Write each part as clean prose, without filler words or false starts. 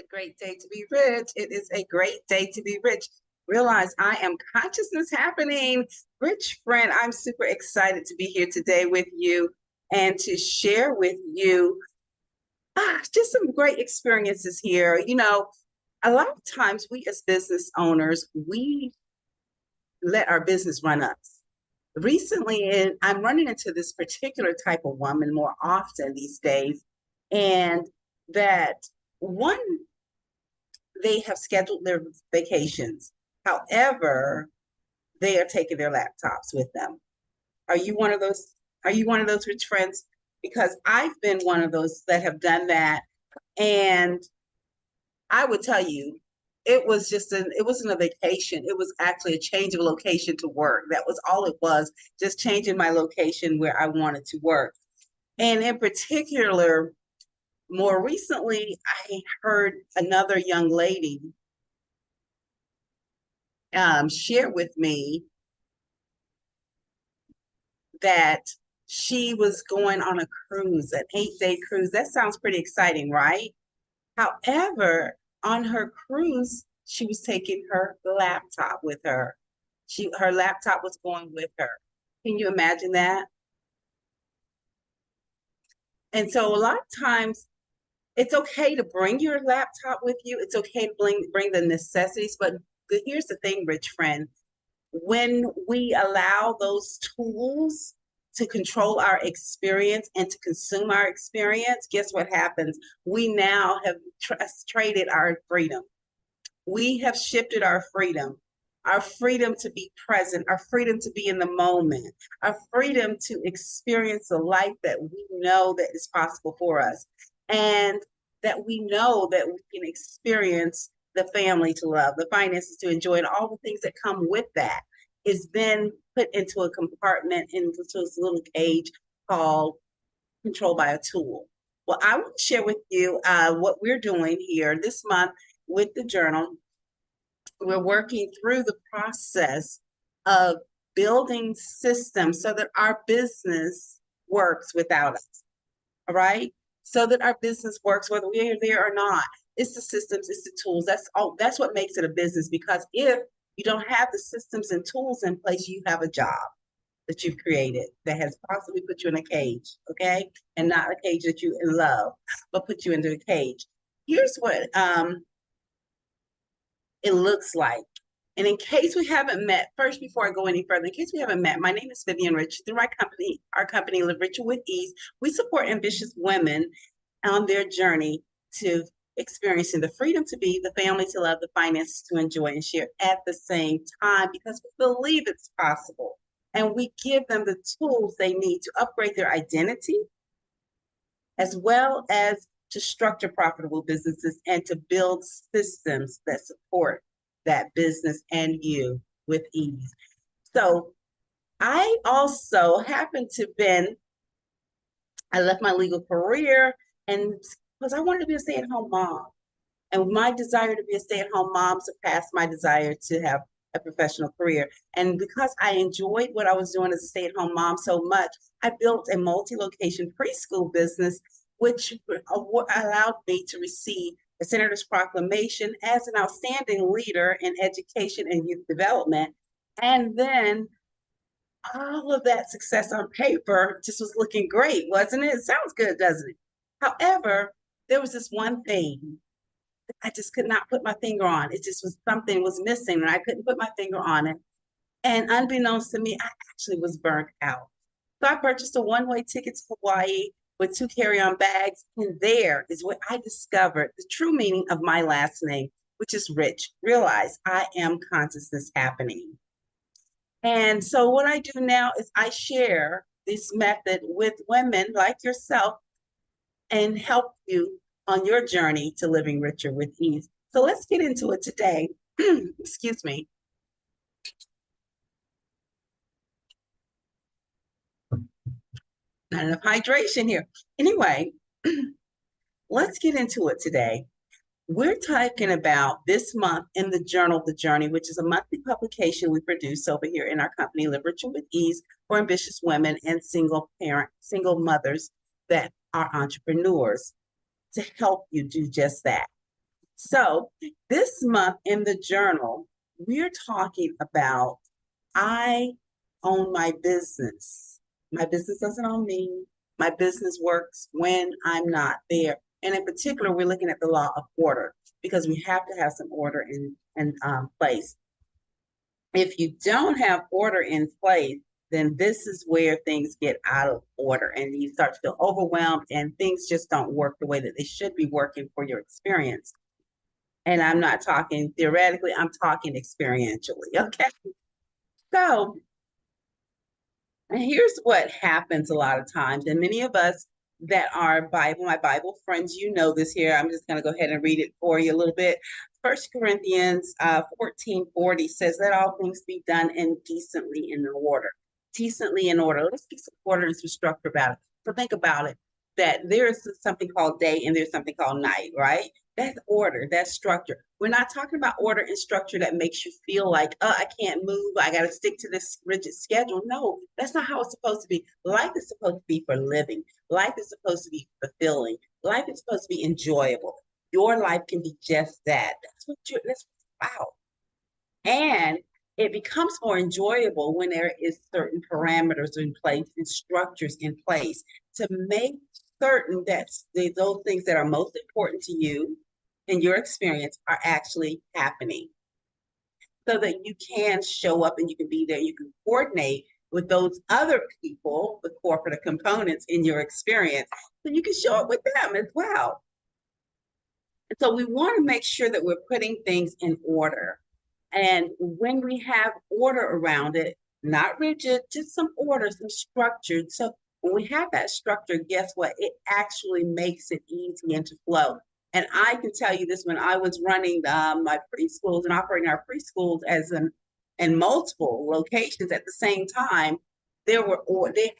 a great day to be rich. It is a great day to be rich. Realize I am consciousness happening. Rich friend, I'm super excited to be here today with you and to share with you just some great experiences here. A lot of times we as business owners, we let our business run us. Recently, and I'm running into this particular type of woman more often these days, and that one they have scheduled their vacations. However, they are taking their laptops with them. Are you one of those? Are you one of those rich friends? Because I've been one of those that have done that. And I would tell you, it wasn't a vacation. It was actually a change of location to work. That was all it was, just changing my location where I wanted to work. And in particular, more recently, I heard another young lady shared with me that she was going on a cruise, an 8-day cruise. That sounds pretty exciting, right? However, on her cruise, she was taking her laptop with her. Her laptop was going with her. Can you imagine that? And so a lot of times it's okay to bring your laptop with you. It's okay to bring the necessities, but here's the thing, rich friend. When we allow those tools to control our experience and to consume our experience, guess what happens? We now have traded our freedom. We have shifted our freedom to be present, our freedom to be in the moment, our freedom to experience the life that we know that is possible for us, and that we know that we can experience the family to love, the finances to enjoy, and all the things that come with that is then put into a compartment, into this little cage called controlled by a tool. Well, I want to share with you what we're doing here this month with the journal. We're working through the process of building systems so that our business works without us. All right. So that our business works, whether we are there or not. It's the systems, it's the tools. That's what makes it a business. Because if you don't have the systems and tools in place, you have a job that you've created that has possibly put you in a cage, okay? And not a cage that you love, but put you into a cage. Here's what it looks like. And in case we haven't met, first, before I go any further, in case we haven't met, my name is Vivian Rich. Through our company, Live Richer with Ease, we support ambitious women on their journey to experiencing the freedom to be, the family to love, the finances to enjoy and share at the same time, because we believe it's possible. And we give them the tools they need to upgrade their identity, as well as to structure profitable businesses and to build systems that support that business and you with ease. So I also happen to I left my legal career and because I wanted to be a stay-at-home mom. And my desire to be a stay-at-home mom surpassed my desire to have a professional career. And because I enjoyed what I was doing as a stay-at-home mom so much, I built a multi-location preschool business, which allowed me to receive the Senator's Proclamation as an outstanding leader in education and youth development. And then all of that success on paper just was looking great, wasn't it? It sounds good, doesn't it? However, there was this one thing I just could not put my finger on. It just was something was missing and I couldn't put my finger on it. And unbeknownst to me, I actually was burnt out. So I purchased a one-way ticket to Hawaii with 2 carry-on bags. And there is where I discovered the true meaning of my last name, which is Rich. Realize I am consciousness happening. And so what I do now is I share this method with women like yourself and help you on your journey to living richer with ease. So let's get into it today. Excuse me. Not enough hydration here. Anyway, let's get into it today. We're talking about this month in the journal, The Journey, which is a monthly publication we produce over here in our company, Live Richer with Ease, for ambitious women and single mothers that are entrepreneurs, to help you do just that. So this month in the journal, we're talking about I own my business. My business doesn't own me. My business works when I'm not there. And in particular, we're looking at the law of order because we have to have some order in place. If you don't have order in place, then this is where things get out of order and you start to feel overwhelmed and things just don't work the way that they should be working for your experience. And I'm not talking theoretically, I'm talking experientially. Okay. So and here's what happens a lot of times, and many of us that are my Bible friends, you know this here. I'm just going to go ahead and read it for you a little bit. First Corinthians 14:40 says, let all things be done in decently in order. Decently in order. Let's get some order and some structure about it. So think about it, that there's something called day and there's something called night, right? That's order, that's structure. We're not talking about order and structure that makes you feel like, oh, I can't move, I got to stick to this rigid schedule. No, that's not how it's supposed to be. Life is supposed to be for living. Life is supposed to be fulfilling. Life is supposed to be enjoyable. Your life can be just that. That's what it's about. And it becomes more enjoyable when there is certain parameters in place and structures in place to make certain that those things that are most important to you in your experience are actually happening so that you can show up and you can be there, you can coordinate with those other people, the corporate components in your experience, so you can show up with them as well. And so we want to make sure that we're putting things in order. And when we have order around it, not rigid, just some order, some structured. So when we have that structure, guess what? It actually makes it easy and to flow. And I can tell you this, when I was running my preschools and operating our preschools as in multiple locations at the same time, there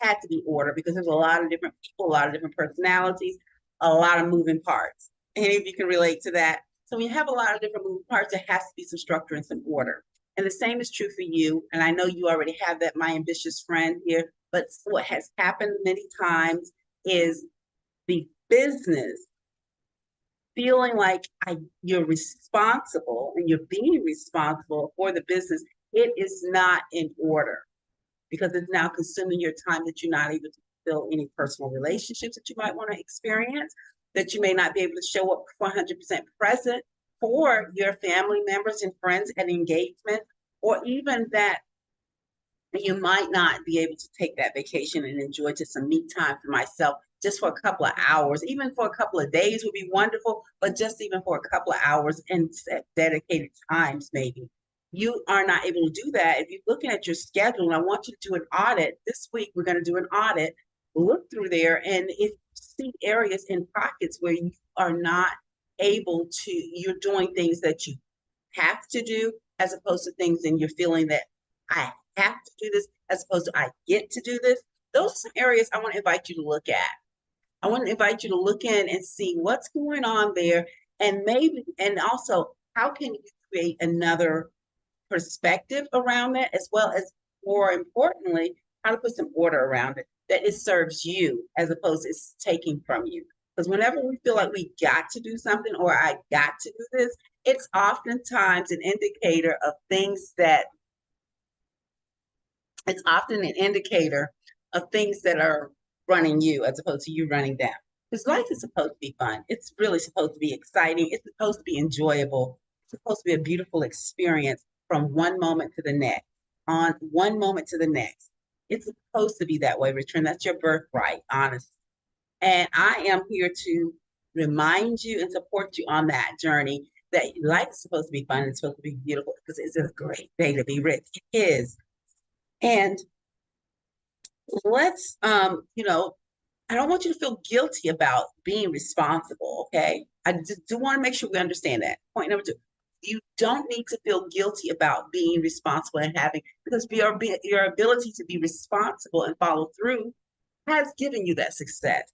had to be order because there's a lot of different people, a lot of different personalities, a lot of moving parts. Any of you can relate to that. So when you have a lot of different moving parts, there has to be some structure and some order. And the same is true for you. And I know you already have that, my ambitious friend here. But what has happened many times is the business feeling like you're responsible and you're being responsible for the business. It is not in order because it's now consuming your time that you're not able to fulfill any personal relationships that you might want to experience, that you may not be able to show up 100% present for your family members and friends at engagement, or even that you might not be able to take that vacation and enjoy just some me time for myself just for a couple of hours, even for a couple of days would be wonderful, but just even for a couple of hours and dedicated times maybe. You are not able to do that. If you're looking at your schedule, and I want you to do an audit this week, we're going to do an audit, look through there, and if you see areas in pockets where you are not able to, you're doing things that you have to do as opposed to things and you're feeling that I have to do this as opposed to I get to do this. Those are some areas I want to invite you to look at. I want to invite you to look in and see what's going on there and maybe, and also how can you create another perspective around that, as well as more importantly, how to put some order around it that it serves you as opposed to it's taking from you. Because whenever we feel like we got to do something or I got to do this, it's oftentimes an indicator of things that it's often an indicator of things that are running you as opposed to you running them. Because life is supposed to be fun. It's really supposed to be exciting. It's supposed to be enjoyable. It's supposed to be a beautiful experience from one moment to the next, on one moment to the next. It's supposed to be that way, Richard. And that's your birthright, honestly. And I am here to remind you and support you on that journey that life is supposed to be fun and it's supposed to be beautiful because it's a great day to be rich. It is. And let's I don't want you to feel guilty about being responsible, okay? I just do want to make sure we understand that. Point number two, you don't need to feel guilty about being responsible and having, because your ability to be responsible and follow through has given you that success.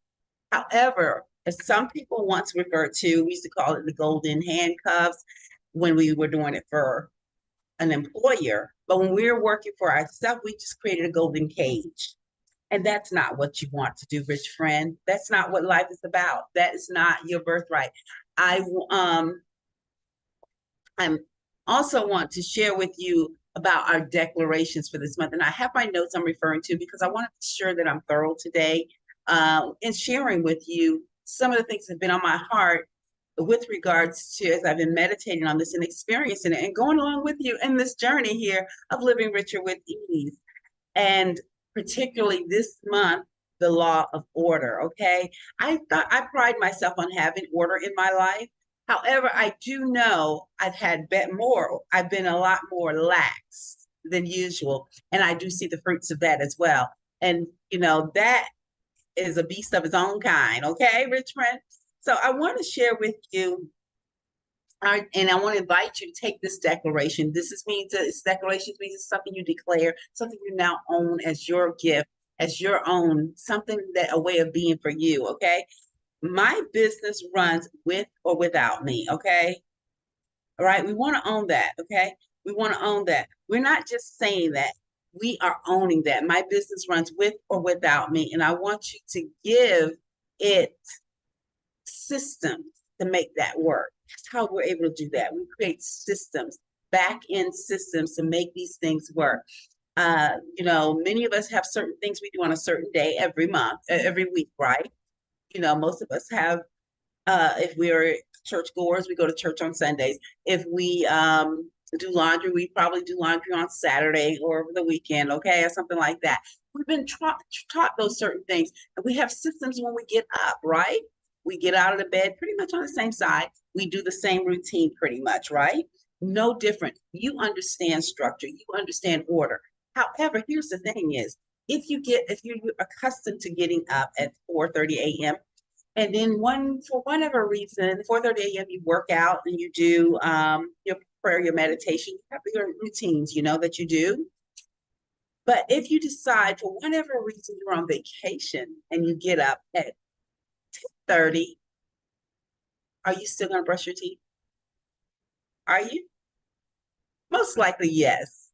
However, as some people once referred to, we used to call it the golden handcuffs when we were doing it for an employer. But when we were working for ourselves, we just created a golden cage. And that's not what you want to do, rich friend. That's not what life is about. That is not your birthright. I I also want to share with you about our declarations for this month. And I have my notes I'm referring to because I want to be sure that I'm thorough today in sharing with you some of the things that have been on my heart with regards to as I've been meditating on this and experiencing it and going along with you in this journey here of living richer with ease. And particularly this month, the law of order. Okay. I pride myself on having order in my life. However, I do know I've been a lot more lax than usual. And I do see the fruits of that as well. And, that is a beast of its own kind. Okay, rich friend. So I want to share with you and I want to invite you to take this declaration. This declaration means it's something you declare, something you now own as your gift, as your own, something that a way of being for you. Okay. My business runs with or without me. Okay. All right. We want to own that. Okay. We want to own that. We're not just saying that. We are owning that. My business runs with or without me. And I want you to give it systems to make that work. That's how we're able to do that. We create systems, back end systems to make these things work. Many of us have certain things we do on a certain day every month, every week, right? Most of us have if we are church goers, we go to church on Sundays. If we do laundry, we probably do laundry on Saturday or over the weekend, okay, or something like that. We've been taught those certain things, and we have systems when we get up, right? We get out of the bed pretty much on the same side. We do the same routine pretty much, right? No different. You understand structure. You understand order. However, here's the thing is, if you're accustomed to getting up at 4:30 a.m., and then for whatever reason, 4:30 a.m. you work out and you do your prayer, your meditation, you have your routines, that you do. But if you decide for whatever reason you're on vacation and you get up at 10:30, are you still gonna brush your teeth? Are you? Most likely, yes,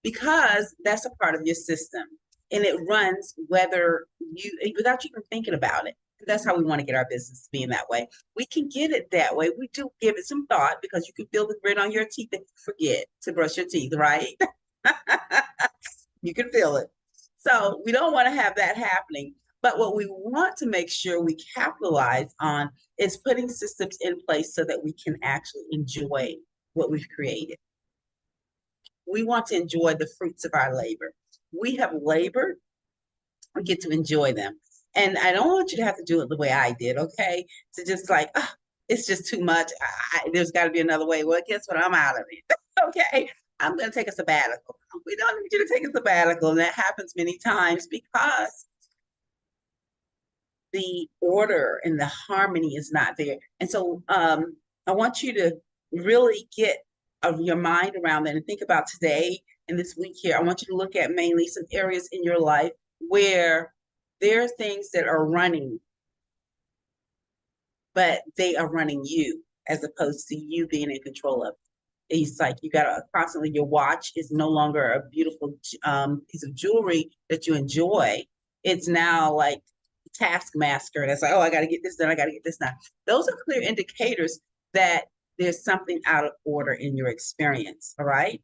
because that's a part of your system. And it runs without you even thinking about it. That's how we want to get our business being that way. We can get it that way. We do give it some thought because you can feel the grit on your teeth if you forget to brush your teeth, right? You can feel it. So we don't want to have that happening. But what we want to make sure we capitalize on is putting systems in place so that we can actually enjoy what we've created. We want to enjoy the fruits of our labor. We have labored, we get to enjoy them. And I don't want you to have to do it the way I did, okay? To just like, oh, it's just too much. There's got to be another way. Well, guess what? I'm out of it. Okay. I'm going to take a sabbatical. We don't need you to take a sabbatical. And that happens many times because the order and the harmony is not there. And so I want you to really get your mind around that and think about today and this week here. I want you to look at mainly some areas in your life where there are things that are running, but they are running you as opposed to you being in control of it. It's like you got to constantly, your watch is no longer a beautiful piece of jewelry that you enjoy. It's now like taskmaster. That's like, oh, I got to get this done. I got to get this done. Those are clear indicators that there's something out of order in your experience. All right.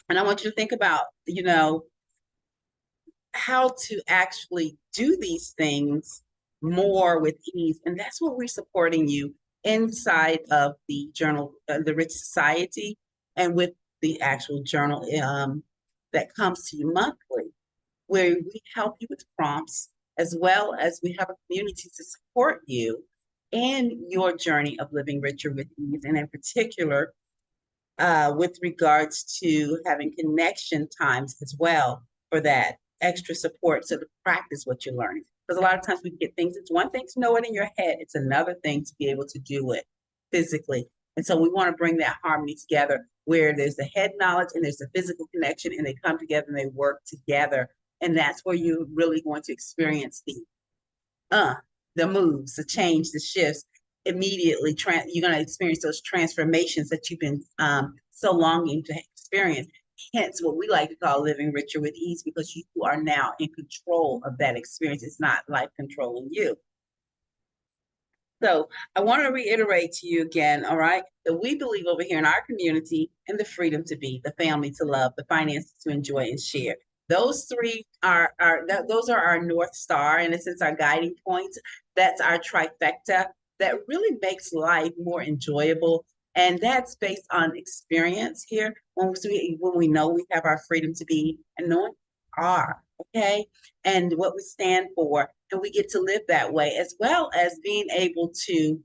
And I want you to think about, how to actually do these things more with ease. And that's what we're supporting you inside of the journal, the Rich Society, and with the actual journal that comes to you monthly, where we help you with prompts, as well as we have a community to support you in your journey of living richer with ease, and in particular, with regards to having connection times as well for that extra support so to practice what you're learning. Because a lot of times we get things, it's one thing to know it in your head, it's another thing to be able to do it physically. And so we want to bring that harmony together where there's the head knowledge and there's the physical connection, and they come together and they work together. And that's where you're really going to experience the moves, the change, the shifts immediately. You're going to experience those transformations that you've been so longing to experience. Hence, what we like to call living richer with ease, because you are now in control of that experience. It's not life controlling you. So I want to reiterate to you again, all right, that we believe over here in our community in the freedom to be, the family to love, the finances to enjoy and share. Those three those are our North Star, and it's our guiding points. That's our trifecta that really makes life more enjoyable. And that's based on experience here when we know we have our freedom to be and knowing we are, okay, and what we stand for, and we get to live that way, as well as being able to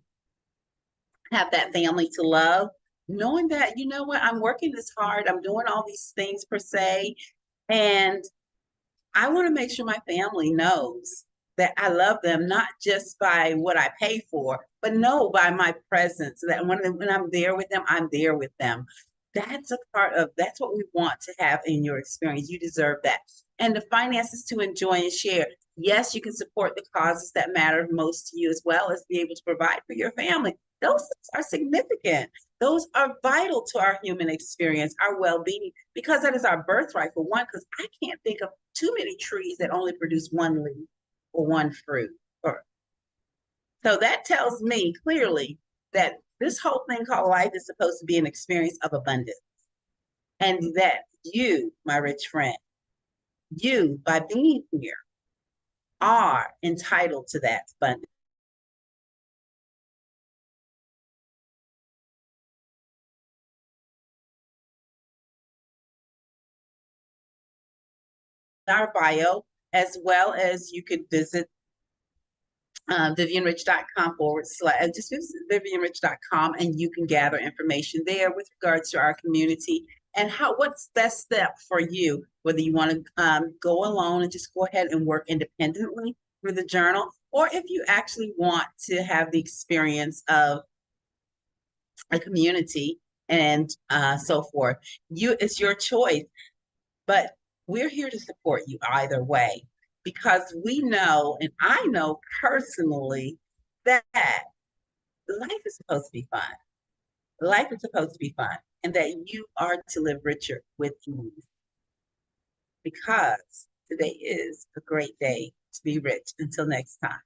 have that family to love, knowing that, you know what, I'm working this hard, I'm doing all these things per se, and I want to make sure my family knows that I love them, not just by what I pay for, but no, by my presence. That when I'm there with them, I'm there with them. That's a part of that's what we want to have in your experience. You deserve that. And the finances to enjoy and share. Yes, you can support the causes that matter most to you, as well as be able to provide for your family. Those are significant. Those are vital to our human experience, our well-being, because that is our birthright for one, because I can't think of too many trees that only produce one leaf or one fruit. So that tells me clearly that this whole thing called life is supposed to be an experience of abundance. And that you, my rich friend, you, by being here, are entitled to that abundance. Our bio, as well as you could visit vivianrich.com just visit vivianrich.com, and you can gather information there with regards to our community and what's best step for you, whether you want to go alone and just go ahead and work independently with the journal, or if you actually want to have the experience of a community and so forth. It's your choice, but we're here to support you either way, because we know, and I know personally, that life is supposed to be fun. Life is supposed to be fun, and that you are to live richer with ease, because today is a great day to be rich. Until next time.